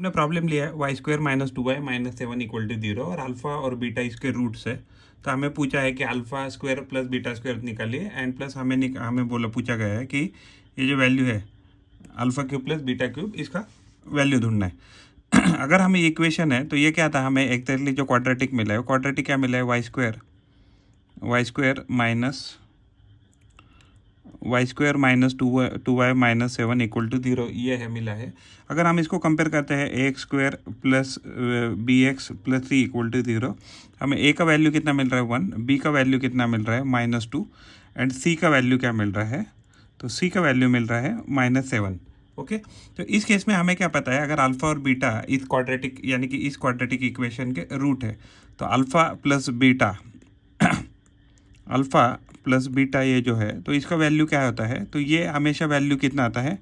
हमने प्रॉब्लम लिया है y square minus 2y minus 7 equal to 0 और अल्फा और बीटा इसके रूट्स है। तो हमें पूछा है कि alpha square plus beta square निकालिए एंड प्लस हमें पूछा गया है कि ये जो वैल्यू है alpha cube plus beta cube इसका वैल्यू ढूंढना है। अगर हमें इक्वेशन है तो ये क्या था, हमें एक्जैक्टली जो क्वाड्रेटिक मिला है वो क्वाड्रेटिक क्या मिला है, y square minus two y minus 7 equal to 0 ये है मिला है। अगर हम इसको कंपेयर करते हैं a x square plus b x plus c equal to 0, हमें ए का वैल्यू कितना मिल रहा है 1, बी का वैल्यू कितना मिल रहा है -2 एंड सी का वैल्यू क्या मिल रहा है, तो सी का वैल्यू मिल रहा है -7। ओके, तो इस केस में हमें क्या पता है, अगर अल्फ़ा और बीटा इस क्वाड्रेटिक यानी कि इस क्वाड्रेटिक इक्वेशन के रूट है तो अल्फ़ा प्लस बीटा ये जो है तो इसका वैल्यू क्या होता है, तो ये हमेशा वैल्यू कितना आता है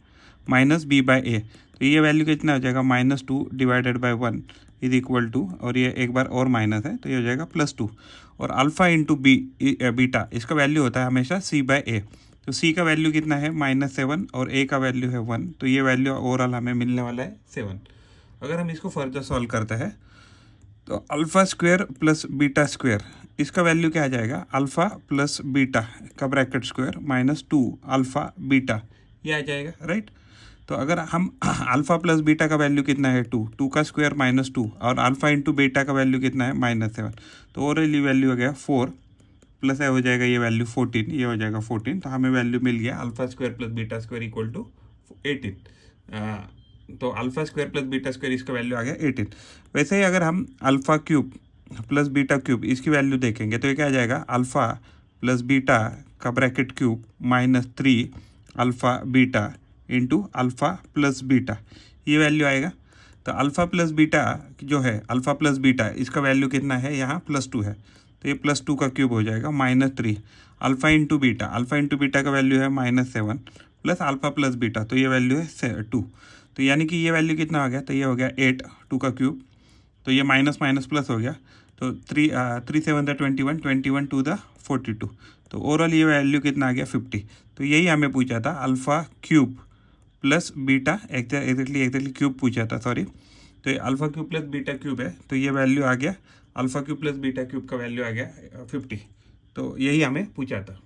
-b/a। तो ये वैल्यू कितना हो जाएगा -2 divided by 1 is equal to, और ये एक बार और माइनस है तो ये हो जाएगा +2, और अल्फ़ा इंटू बीटा इसका वैल्यू होता है हमेशा c/a। तो c का वैल्यू कितना है -7 और a का वैल्यू है 1, तो ये वैल्यू ओवरऑल हमें मिलने वाला है 7। अगर हम इसको फर्दर सॉल्व करते हैं तो alpha square plus beta square इसका वैल्यू क्या आ जाएगा, अल्फ़ा प्लस बीटा का ब्रैकेट स्क्वायर -2 अल्फ़ा बीटा ये आ जाएगा, राइट। तो अगर हम अल्फ़ा प्लस बीटा का वैल्यू कितना है 2 का स्क्वायर -2 और अल्फ़ा इंटू बीटा का वैल्यू कितना है -7, तो ओवरऑल वैल्यू हो गया 4 प्लस हो जाएगा ये वैल्यू 14, ये हो जाएगा 14। तो हमें वैल्यू मिल गया alpha square plus beta square equal to 18। तो alpha square plus beta square इसका वैल्यू आ गया 18। वैसे ही अगर हम alpha cube plus beta cube इसकी वैल्यू देखेंगे तो ये क्या आ जाएगा, अल्फ़ा प्लस बीटा का bracket cube -3 alpha beta into alpha plus beta ये वैल्यू आएगा। तो अल्फ़ा प्लस बीटा जो है, अल्फ़ा प्लस बीटा इसका वैल्यू कितना है, यहाँ +2 है तो ये +2 का क्यूब हो जाएगा -3 अल्फ़ा इंटू बीटा का वैल्यू है -7 प्लस अल्फ़ा प्लस बीटा तो ये वैल्यू है 2। तो यानी कि ये वैल्यू कितना आ गया, तो ये हो गया 8 2 का क्यूब, तो ये माइनस माइनस प्लस हो गया, तो 3 7 21 2 42। तो ओवरऑल ये वैल्यू कितना आ गया 50। तो यही हमें पूछा था alpha cube plus beta exactly cube पूछा था, सॉरी। तो ये alpha cube plus beta cube है, तो ये वैल्यू आ गया alpha cube plus beta cube का वैल्यू आ गया 50। तो यही हमें पूछा था।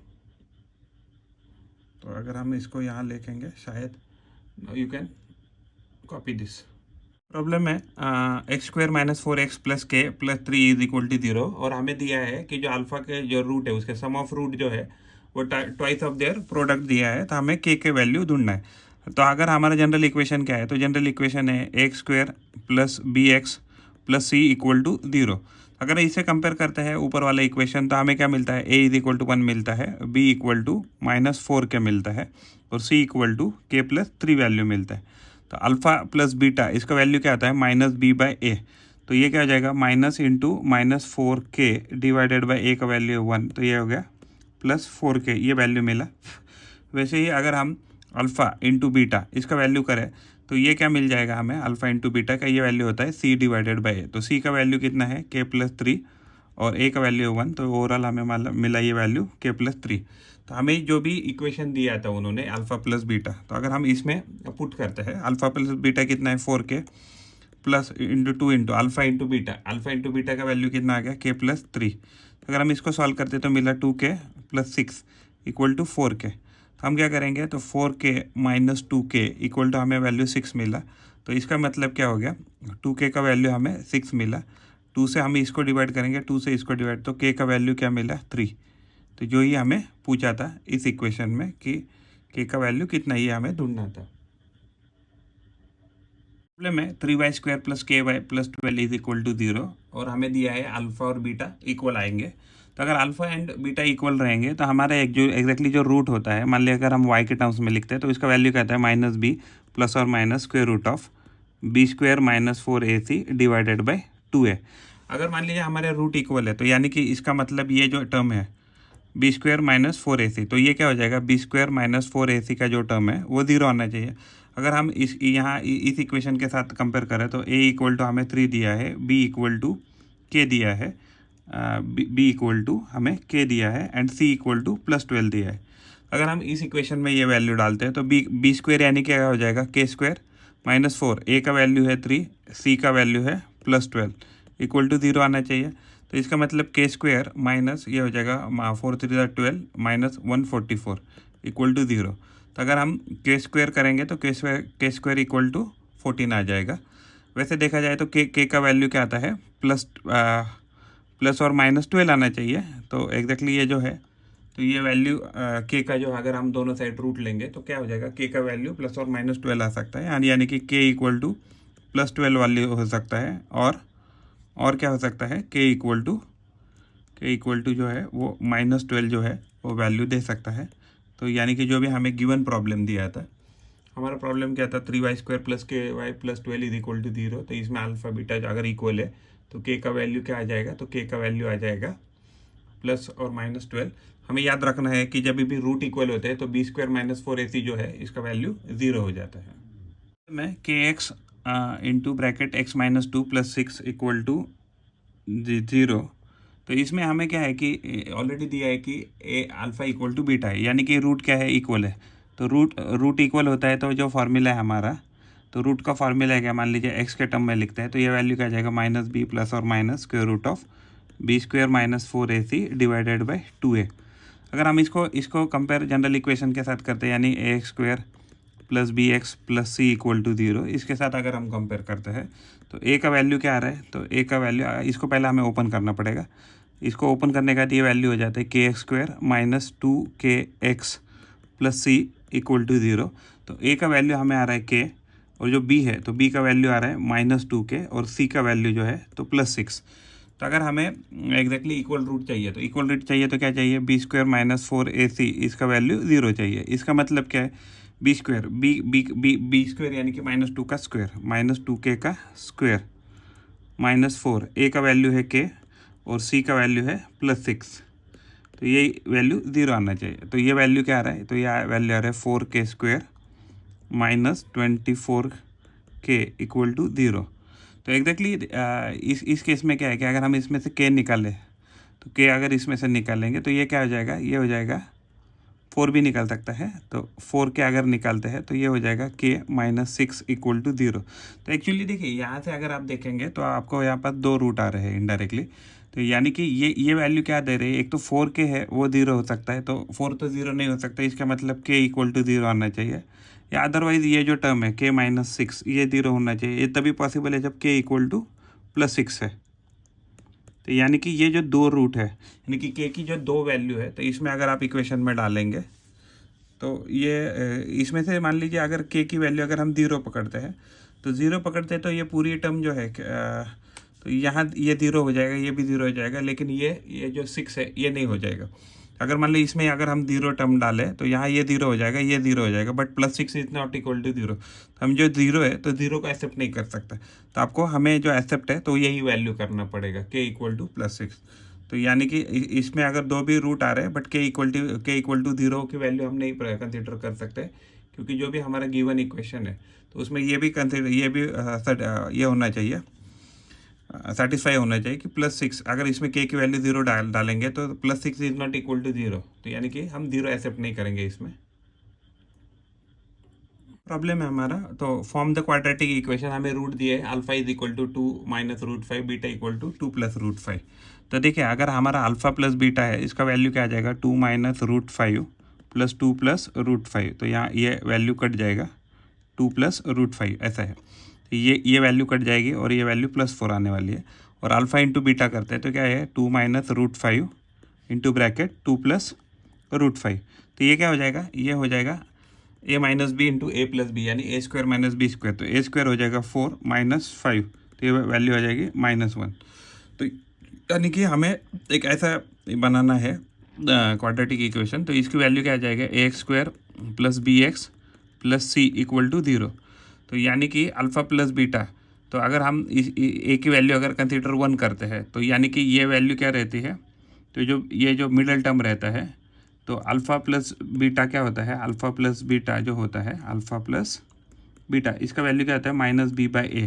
तो अगर हम इसको यहाँ लिखेंगे शायद, you can copy this. Problem है x square minus 4x plus k plus 3 is equal to 0, और हमें दिया है कि जो अल्फ़ा के जो रूट है उसके सम ऑफ रूट जो है वो ट्वाइस ऑफ देयर प्रोडक्ट दिया है, तो हमें के वैल्यू ढूंढना है। तो अगर हमारा जनरल इक्वेशन क्या है, तो जनरल इक्वेशन है x square plus b x plus c equal to 0। अगर इसे कंपेयर करते हैं ऊपर वाला इक्वेशन तो हमें क्या मिलता है, a इज इक्वल टू 1 मिलता है, b इक्वल टू -4 के मिलता है और c इक्वल टू के प्लस 3 वैल्यू मिलता है। तो अल्फ़ा प्लस बीटा इसका वैल्यू क्या आता है -b/a। तो ये क्या हो जाएगा minus into -4k divided by a का वैल्यू 1, तो ये हो गया +4k ये वैल्यू मिला। वैसे ही अगर हम अल्फ़ा इंटू बीटा इसका वैल्यू करें तो ये क्या मिल जाएगा हमें, अल्फ़ा इंटू बीटा का ये वैल्यू होता है c डिवाइडेड बाई a। तो c का वैल्यू कितना है k प्लस 3 और a का वैल्यू 1, तो ओवरऑल हमें मिला ये वैल्यू k प्लस 3। तो हमें जो भी इक्वेशन दिया था उन्होंने अल्फ़ा प्लस बीटा, तो अगर हम इसमें पुट करते हैं अल्फ़ा प्लस बीटा कितना है 4k plus into 2 into alpha into beta का वैल्यू कितना आ गया k प्लस 3। अगर हम इसको सॉल्व करते तो मिला 2k plus 6 equal to 4k। तो हम क्या करेंगे, तो 4k minus 2k equal to हमें वैल्यू 6 मिला। तो इसका मतलब क्या हो गया, 2k का वैल्यू हमें 6 मिला, 2 से हम इसको डिवाइड करेंगे, 2 से इसको डिवाइड, तो k का वैल्यू क्या मिला 3। तो जो ही हमें पूछा था इस इक्वेशन में कि k का वैल्यू कितना ही हमें ढूंढना था। प्रॉब्लम है 3y square plus ky plus 12 is equal to 0, और हमें दिया है अल्फ़ा और बीटा इक्वल आएंगे। तो अगर अल्फ़ा एंड बीटा इक्वल रहेंगे तो हमारा एक जो एग्जैक्टली जो रूट होता है, मान लिया अगर हम y के टर्म्स में लिखते हैं तो इसका वैल्यू कहता है -b प्लस और minus square root of b square minus 4ac divided by 2a। अगर मान लीजिए हमारे रूट इक्वल है तो यानी कि इसका मतलब ये जो टर्म है b स्क्वायर माइनस 4ac, तो ये क्या हो जाएगा b स्क्वायर माइनस 4ac का जो टर्म है वो 0 आना चाहिए। अगर हम इस इक्वेशन के साथ कंपेयर करें तो a इक्वल टू हमें 3 दिया है, b इक्वल टू k दिया है, b इक्वल टू हमें k दिया है एंड c इक्वल टू +12 दिया है। अगर हम इस इक्वेशन में ये वैल्यू डालते हैं तो b स्क्वायर यानी क्या हो जाएगा k स्क्वायर -4, ए का वैल्यू है 3, सी का वैल्यू है +12 इक्वल टू 0 आना चाहिए। तो इसका मतलब के स्क्वायर माइनस ये हो जाएगा 4 3 12 माइनस 144 इक्वल टू 0। तो अगर हम के स्क्वायर करेंगे तो के स्क्वायर इक्वल टू 14 आ जाएगा। वैसे देखा जाए तो के का वैल्यू क्या आता है, प्लस और -12 आना चाहिए। तो एग्जैक्टली ये जो है, तो ये वैल्यू के का जो अगर हम दोनों साइड रूट लेंगे तो क्या हो जाएगा, के का वैल्यू प्लस और -12 आ सकता है, यानी कि के इक्वल टू +12 वाली हो सकता है। और क्या हो सकता है, के इक्वल टू जो है वो -12 जो है वो वैल्यू दे सकता है। तो यानी कि जो भी हमें गिवन प्रॉब्लम दिया था, हमारा प्रॉब्लम क्या था, 3y² + ky + 12 is equal to 0। तो इसमें अल्फा बीटा अगर इक्वल है तो के का वैल्यू क्या आ जाएगा, तो के का वैल्यू आ जाएगा प्लस और -12। हमें याद रखना है कि जब भी रूट इक्वल होते हैं तो b² - 4ac जो है इसका वैल्यू 0 हो जाता है। मैं kx into bracket x - 2 + 6 equal to 0। तो इसमें हमें क्या है कि ऑलरेडी दिया है कि ए अल्फ़ा इक्वल टू बीटा है, यानी कि रूट क्या है, इक्वल है। तो रूट इक्वल होता है तो जो फार्मूला है हमारा, तो रूट का फार्मूला है क्या, मान लीजिए एक्स के टर्म में लिखते हैं तो ये वैल्यू क्या आ जाएगा, -b प्लस और minus √ of b² - 4ac divided by 2a। अगर हम इसको कंपेयर जनरल इक्वेशन के साथ करते हैं, यानी ax² + bx + c equal to 0, इसके साथ अगर हम कंपेयर करते हैं तो a का वैल्यू क्या आ रहा है, तो a का वैल्यू, इसको पहले हमें ओपन करना पड़ेगा। इसको ओपन करने का ये वैल्यू हो जाता है kx² - 2kx + c equal to 0। तो a का वैल्यू हमें आ रहा है k, और जो b है तो b का वैल्यू आ रहा है -2k, और c का वैल्यू जो है तो +6। तो अगर हमें एग्जैक्टली इक्वल रूट चाहिए तो क्या चाहिए, b² - 4ac, इसका वैल्यू 0 चाहिए। इसका मतलब क्या है, b² यानी कि -2 का स्क्वायर, -2k का स्क्वायर -4, a का वैल्यू है k और c का वैल्यू है +6। तो ये वैल्यू 0 आना चाहिए। तो ये वैल्यू क्या आ रहा है, तो ये वैल्यू आ रहा है 4k² - 24k इक्वल टू 0। तो एग्जैक्टली इस केस में क्या है कि अगर हम इसमें से k निकालें तो k अगर इसमें से निकालेंगे तो ये क्या हो जाएगा, ये हो जाएगा 4 भी निकल सकता है। तो 4k अगर निकालते हैं तो ये हो जाएगा k - 6 इक्वल टू 0। तो एक्चुअली देखिए यहाँ से अगर आप देखेंगे तो आपको यहाँ पर 2 रूट आ रहे हैं इनडायरेक्टली। तो यानी कि ये वैल्यू क्या दे रही है, एक तो 4k है वो 0 हो सकता है, तो 4 तो 0 नहीं हो सकता, इसका मतलब k इक्वल टू 0 आना चाहिए। या अदरवाइज़ ये जो टर्म है k - 6 ये 0 होना चाहिए। ये तभी पॉसिबल है जब k इक्वल टू +6 है। तो यानी कि ये जो 2 रूट है, यानी कि k की जो 2 वैल्यू है, तो इसमें अगर आप इक्वेशन में डालेंगे तो ये इसमें से मान लीजिए अगर k की वैल्यू अगर हम 0 पकड़ते हैं तो ये पूरी टर्म जो है तो यहाँ ये 0 हो जाएगा, ये भी 0 हो जाएगा, लेकिन ये जो 6 है ये नहीं हो जाएगा। अगर मान लीजिए इसमें अगर हम 0 टर्म डालें तो यहाँ ये 0 हो जाएगा, ये 0 हो जाएगा, but +6 is not equal to 0। तो हम जो 0 है तो 0 को एक्सेप्ट नहीं कर सकते। तो आपको हमें जो एक्सेप्ट है तो यही वैल्यू करना पड़ेगा, k इक्वल टू +6। तो यानी कि इसमें अगर 2 भी रूट आ रहे हैं बट k इक्वल टू 0 की वैल्यू हम नहीं कंसिडर कर सकते, क्योंकि जो भी हमारा गिवन इक्वेशन है तो उसमें ये भी ये होना चाहिए, सेटिस्फाई होना चाहिए कि +6, अगर इसमें k की वैल्यू 0 डालेंगे तो +6 इज नॉट इक्वल टू 0। तो यानी कि हम 0 एक्सेप्ट नहीं करेंगे। इसमें प्रॉब्लम है हमारा, तो फॉर्म द क्वाड्रेटिक इक्वेशन, हमें रूट दिए है alpha is equal to 2 - √5, beta equal to 2 + √5। तो देखिए अगर हमारा अल्फा प्लस बीटा है, इसका वैल्यू क्या आ जाएगा, 2 - √5 + 2 + √5। तो यहाँ ये वैल्यू कट जाएगा, 2 + √5 ऐसा है। तो ये वैल्यू कट जाएगी और ये वैल्यू +4 आने वाली है। और अल्फा इंटू बीटा करते हैं तो क्या है, 2 - √5 इंटू ब्रैकेट 2 + √5। तो ये क्या हो जाएगा, ये हो जाएगा a - b into a + b, यानी a² - b²। तो a² हो जाएगा 4 - 5, तो ये वैल्यू आ जाएगी -1। तो यानी कि हमें एक ऐसा बनाना है क्वाड्रेटिक इक्वेशन, तो इसकी वैल्यू क्या आ जाएगा, ax² + bx + c equal to 0। तो यानी कि अल्फ़ा प्लस बीटा, तो अगर हम इस ए की वैल्यू अगर कंसीडर 1 करते हैं तो यानी कि ये वैल्यू क्या रहती है, तो ये जो मिडल टर्म रहता है, तो अल्फ़ा प्लस बीटा क्या होता है, अल्फ़ा प्लस बीटा जो होता है, अल्फ़ा प्लस बीटा, इसका वैल्यू क्या होता है, -b/a।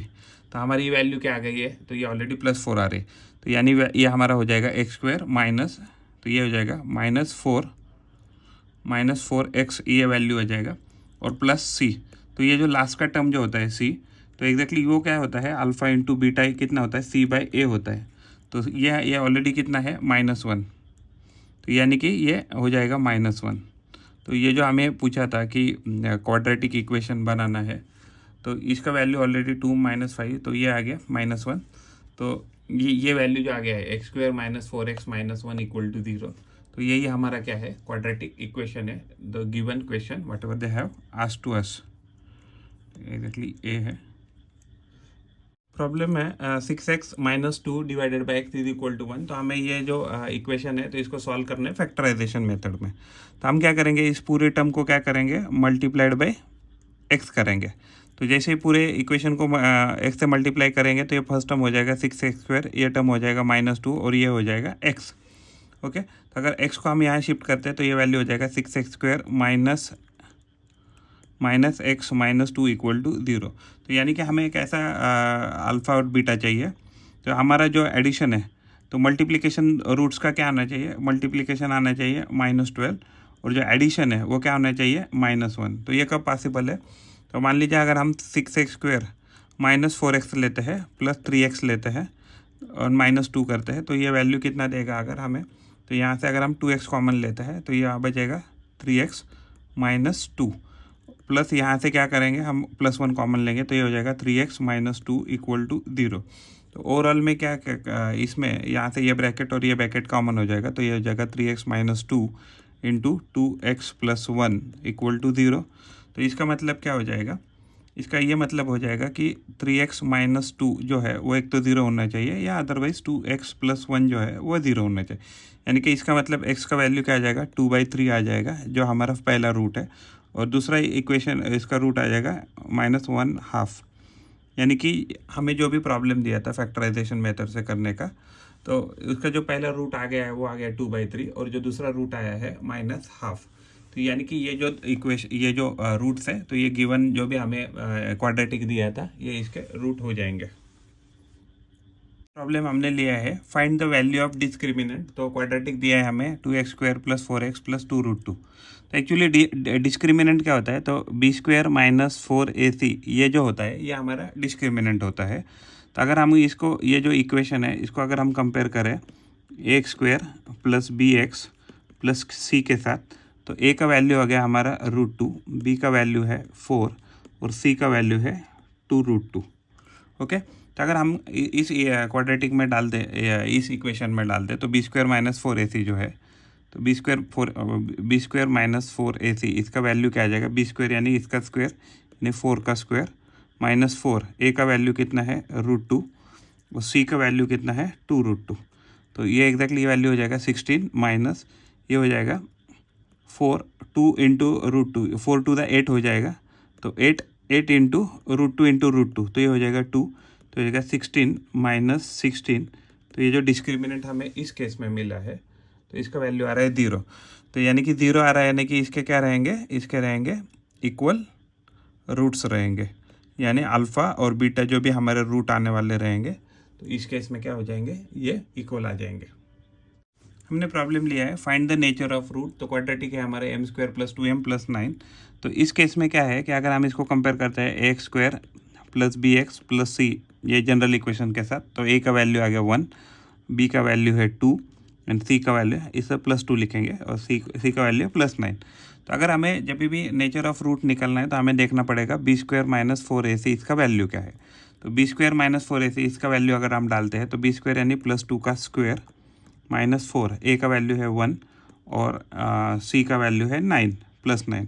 तो हमारी वैल्यू क्या आ गई है, तो ये ऑलरेडी +4 आ रही। तो यानी ये हमारा हो जाएगा x² माइनस, तो ये हो जाएगा -4 - 4x, ये वैल्यू हो जाएगा, और +c। तो ये जो लास्ट का टर्म जो होता है सी, तो एग्जैक्टली वो क्या होता है, अल्फ़ा इंटू बीटा कितना होता है, सी बाई ए होता है। तो ये ऑलरेडी कितना है, -1, तो यानी कि ये हो जाएगा -1। तो ये जो हमें पूछा था कि क्वाड्रेटिक इक्वेशन बनाना है, तो इसका वैल्यू ऑलरेडी 2 - 5, तो ये आ गया -1। तो ये वैल्यू जो आ गया है x² - 4x - 1 = 0। तो यही हमारा क्या है, क्वाड्रेटिक इक्वेशन है, the given question whatever they have asked to us. Exactly a है। प्रॉब्लम है 6x - 2 / x = 1। तो हमें ये जो इक्वेशन है, तो इसको सॉल्व करना है फैक्टराइजेशन मेथड में। तो हम क्या करेंगे, इस पूरे टर्म को क्या करेंगे, मल्टीप्लाइड बाय x करेंगे। तो जैसे ही पूरे इक्वेशन को x से मल्टीप्लाई करेंगे, तो ये फर्स्ट टर्म हो जाएगा 6x², ये टर्म हो जाएगा -2 और ये हो जाएगा x। ओके, तो अगर x को हम यहाँ शिफ्ट करते हैं, तो ये वैल्यू हो जाएगा 6x² - x - 2 = 0। तो यानी कि हमें एक ऐसा अल्फ़ा और बीटा चाहिए, तो हमारा जो एडिशन है, तो मल्टीप्लिकेशन रूट्स का क्या आना चाहिए, मल्टीप्लिकेशन आना चाहिए -12, और जो एडिशन है वो क्या होना चाहिए, -1। तो ये कब पॉसिबल है, तो मान लीजिए अगर हम 6x² - 4x लेते हैं प्लस 3x लेते हैं और -2 करते हैं, तो ये वैल्यू कितना देगा अगर हमें, तो यहाँ से अगर हम 2x कॉमन लेते हैं, तो ये बचेगा 3x - 2, प्लस यहाँ से क्या करेंगे, हम +1 कॉमन लेंगे, तो ये हो जाएगा 3x - 2 = 0। तो ओवरऑल में क्या इसमें यहाँ से ये ब्रैकेट और ये ब्रैकेट कॉमन हो जाएगा, तो ये हो जाएगा 3x - 2 × 2x + 1 = 0। तो इसका मतलब क्या हो जाएगा, इसका ये मतलब हो जाएगा कि 3x - 2 जो है वो एक तो 0 होना चाहिए, या अदरवाइज़ 2x + 1 जो है वो 0 होना चाहिए। यानी कि इसका मतलब x का वैल्यू क्या आ जाएगा, 2/3 आ जाएगा, जो हमारा पहला रूट है, और दूसरा इक्वेशन इसका रूट आ जाएगा -1/2। यानी कि हमें जो भी प्रॉब्लम दिया था फैक्टराइजेशन मेथड से करने का, तो उसका जो पहला रूट आ गया है वो आ गया 2/3, और जो दूसरा रूट आया है -1/2। तो यानी कि ये जो रूट्स हैं, तो ये गिवन जो भी हमें क्वाड्रेटिक दिया था, ये इसके रूट हो जाएंगे। प्रॉब्लम हमने लिया है find the value of discriminant. तो क्वाड्रेटिक दिया है हमें 2x² + 4x + 2√2। तो एक्चुअली डिस्क्रिमिनेंट क्या होता है, तो b² - 4ac ये जो होता है, ये हमारा डिस्क्रिमिनेंट होता है। तो अगर हम इसको, ये जो इक्वेशन है, इसको अगर हम कंपेयर करें a² + bx + c के साथ, तो a का वैल्यू आ गया हमारा √2, b का वैल्यू है 4 और c का वैल्यू है 2√2। ओके, तो अगर हम इस क्वाड्रेटिक में डाल दें, इस इक्वेशन में डाल दें, तो b² - 4ac जो है, तो b² - 4ac इसका वैल्यू क्या आ जाएगा, b² यानी इसका स्क्वायर यानी 4 का स्क्वायर -4, a का वैल्यू कितना है √2 और c का वैल्यू कितना है 2√2। तो ये एग्जैक्टली वैल्यू हो जाएगा 16 माइनस ये हो जाएगा 4, 2 × √2, 4 to the 8 हो जाएगा, तो 8 × √2 तो ये हो जाएगा 2, तो ये जाएगा 16 - 16। तो ये जो डिस्क्रिमिनेंट हमें इस केस में मिला है, तो इसका वैल्यू आ रहा है 0। तो यानी कि 0 आ रहा है, यानी कि इसके क्या रहेंगे, इसके रहेंगे इक्वल रूट्स रहेंगे, यानी अल्फ़ा और बीटा जो भी हमारे रूट आने वाले रहेंगे, तो इस केस में क्या हो जाएंगे, ये इक्वल आ जाएंगे। हमने प्रॉब्लम लिया है find the nature of root. तो क्वाड्रेटिक है हमारे m² + 2m + 9। तो इस केस में क्या है कि अगर हम इसको कंपेयर करते हैं ax² + bx + c ये जनरल इक्वेशन के साथ, तो a का वैल्यू आ गया 1, b का वैल्यू है 2 एंड c का वैल्यू है, इसे +2 लिखेंगे, और c का वैल्यू +9। तो अगर हमें जब भी नेचर ऑफ रूट निकलना है, तो हमें देखना पड़ेगा b² - 4ac इसका वैल्यू क्या है। तो b² - 4ac इसका वैल्यू अगर हम डालते हैं, तो b² यानी +2 का स्क्वायर -4, a का वैल्यू है 1 और c का वैल्यू है 9 +9।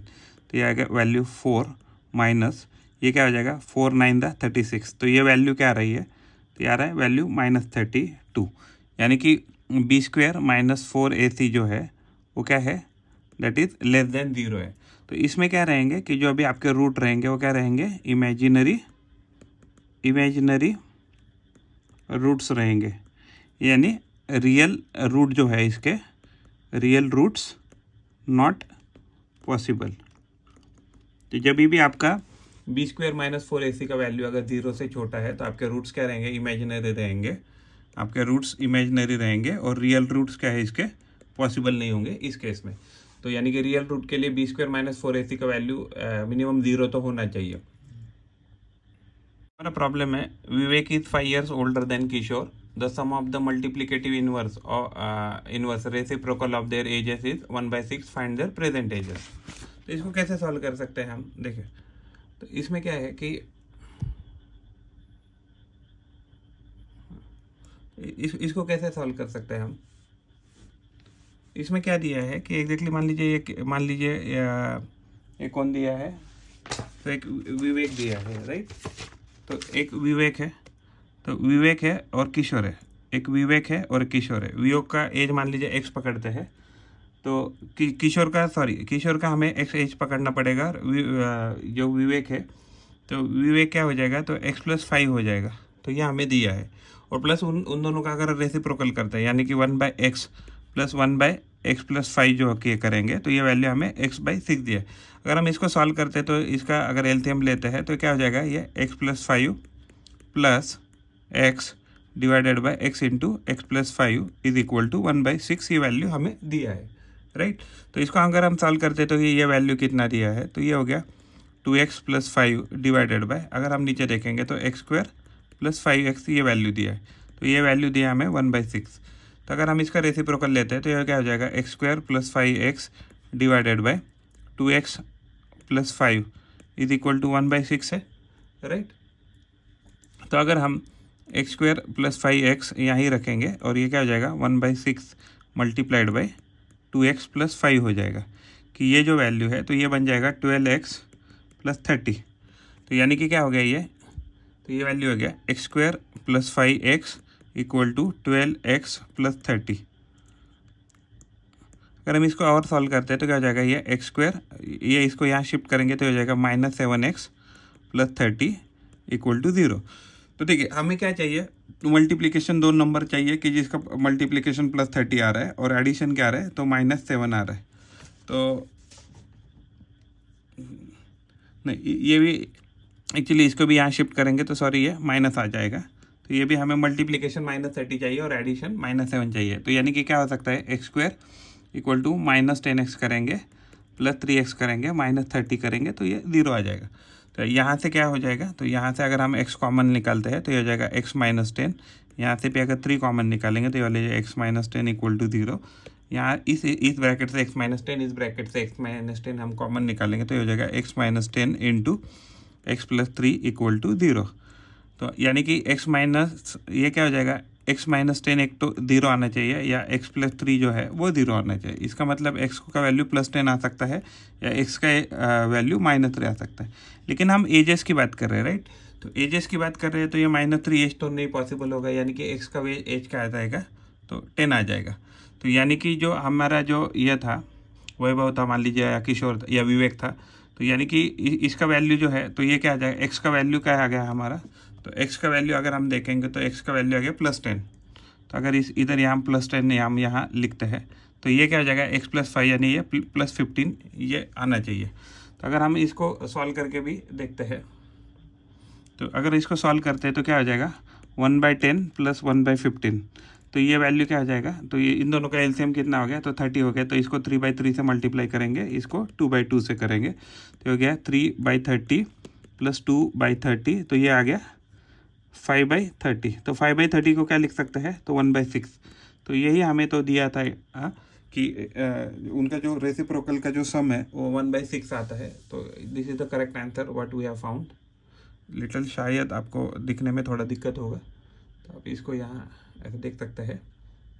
तो ये आएगा वैल्यू 4 माइनस ये क्या हो जाएगा 4 9 36। तो ये वैल्यू क्या आ रही है, तो ये आ रहा है वैल्यू -32, यानी कि b² - 4ac जो है वो क्या है, दैट इज़ लेस देन 0 है। तो इसमें क्या रहेंगे कि जो अभी आपके रूट रहेंगे वो क्या रहेंगे, इमेजिनरी रूट्स रहेंगे, यानी रियल रूट जो है इसके रियल रूट्स नॉट पॉसिबल। तो जब भी आपका b² - 4ac का वैल्यू अगर 0 से छोटा है, तो आपके रूट्स क्या रहेंगे, इमेजिनरी रहेंगे, आपके रूट्स इमेजिनरी रहेंगे, और रियल रूट्स क्या है इसके पॉसिबल नहीं होंगे इस केस में। तो यानी कि रियल रूट के लिए बी स्क्वायर माइनस 4ac का वैल्यू मिनिमम 0 तो होना चाहिए। हमारा प्रॉब्लम है Vivek is 5 years older than Kishore, the sum of the multiplicative inverse inverse reciprocal of their ages is 1/6, find their present ages. तो इसको कैसे सॉल्व कर सकते हैं हम, देखिए तो इसमें क्या है कि इसको कैसे सॉल्व कर सकते हैं हम। इसमें क्या दिया है कि एग्जैक्टली मान लीजिए ये कौन दिया है, तो एक विवेक दिया है, राइट। तो एक विवेक है, तो विवेक है और किशोर है, एक विवेक है और किशोर है। विवेक का एज मान लीजिए x पकड़ते हैं, तो किशोर का हमें x एज पकड़ना पड़ेगा। जो विवेक है तो विवेक क्या हो जाएगा, तो x+5 हो जाएगा, तो ये हमें दिया है। और प्लस उन दोनों का अगर रेसिप्रोकल करते हैं यानी कि 1/x + 1/x+5 जो कि करेंगे, तो ये वैल्यू हमें x/6 दिया है। अगर हम इसको सॉल्व करते हैं तो इसका अगर एलसीएम लेते हैं तो क्या हो जाएगा, ये x+5 + x divided by x into x+5 is equal to 1/6, ये वैल्यू हमें दिया है, राइट। तो इसको अगर हम सॉल्व करते हैं तो ये वैल्यू कितना दिया है, तो ये हो गया 2x + 5 डिवाइडेड बाय, अगर हम नीचे देखेंगे तो x² + 5x ये वैल्यू दिया है, तो ये वैल्यू दिया हमें 1/6। तो अगर हम इसका रेसिप्रोकल लेते हैं तो ये क्या हो जाएगा, x² + 5x divided by 2x + 5 is equal to 1/6 है, राइट। तो अगर हम x² + 5x यहाँ ही रखेंगे और ये क्या हो जाएगा 1/6 मल्टीप्लाइड बाई 2x + 5 हो जाएगा, कि ये जो वैल्यू है तो ये बन जाएगा 12x + 30। तो यानी कि क्या हो गया ये, तो ये वैल्यू हो गया x² + 5x equal to 12x + 30। अगर हम इसको और सॉल्व करते हैं तो क्या हो जाएगा, ये x², ये इसको यहाँ शिफ्ट करेंगे तो हो जाएगा -7x + 30 इक्वल टू 0। तो देखिए हमें क्या चाहिए, मल्टीप्लिकेशन 2 नंबर चाहिए कि जिसका मल्टीप्लिकेशन +30 आ रहा है और एडिशन क्या आ रहा है, तो -7 आ रहा है। तो नहीं, ये भी एक्चुअली इसको भी यहाँ शिफ्ट करेंगे तो सॉरी ये माइनस आ जाएगा, तो ये भी हमें मल्टीप्लिकेशन -30 चाहिए और एडिशन -7 चाहिए। तो यानी कि क्या हो सकता है, x² इक्वल टू -10x करेंगे + 3x करेंगे -30 करेंगे तो ये 0 आ जाएगा। तो यहाँ से क्या हो जाएगा, तो यहाँ से अगर हम x कॉमन निकालते हैं तो ये हो जाएगा x - 10, यहाँ से भी अगर 3 कॉमन निकालेंगे तो ये वाले x - 10 इक्वल टू 0। यहाँ इस ब्रैकेट से x - 10, इस ब्रैकेट से x - 10 हम कॉमन निकालेंगे तो ये हो जाएगा x - 10 into x + 3 equal to 0। तो यानी कि ये क्या हो जाएगा, x - 10 एक तो 0 आना चाहिए या x + 3 जो है वो 0 आना चाहिए। इसका मतलब x का वैल्यू +10 आ सकता है या x का वैल्यू -3 आ सकता है। लेकिन हम एजेस की बात कर रहे हैं, राइट। तो एजेस की बात कर रहे हैं तो ये -3 एज तो नहीं पॉसिबल होगा, यानी कि x का एज क्या आ जाएगा, तो 10 आ जाएगा। तो यानी कि जो हमारा जो ये था वैभव था मान लीजिए, या किशोर या विवेक था, तो यानी कि इसका वैल्यू जो है तो ये क्या आ जाएगा, x का वैल्यू क्या आ गया हमारा, तो x का वैल्यू अगर हम देखेंगे तो x का वैल्यू आ गया +10। तो अगर इधर यहाँ +10 हम यहाँ लिखते हैं तो ये क्या हो जाएगा, x + 5 यानी ये +15 ये आना चाहिए। तो अगर हम इसको सॉल्व करके भी देखते हैं, तो अगर इसको सॉल्व करते हैं तो क्या हो जाएगा 1/10 + 1/15, तो ये वैल्यू क्या हो जाएगा, तो ये इन दोनों का एलसीएम कितना हो गया, तो 30 हो गया। तो इसको 3/3 से मल्टीप्लाई करेंगे, इसको 2/2 से करेंगे तो हो गया 3/30 + 2/30, तो ये आ गया 5/30। तो 5/30 को क्या लिख सकते हैं, तो 1/6। तो यही हमें तो दिया था कि उनका जो रेसिप्रोकल का जो सम है वो 1/6 आता है। तो this is the correct answer what we have found. Little शायद आपको दिखने में थोड़ा दिक्कत होगा, तो आप इसको यहाँ ऐसे देख सकते हैं।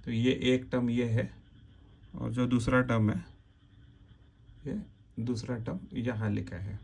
तो ये एक टर्म ये है और जो दूसरा टर्म है, ये दूसरा टर्म यहाँ लिखा है।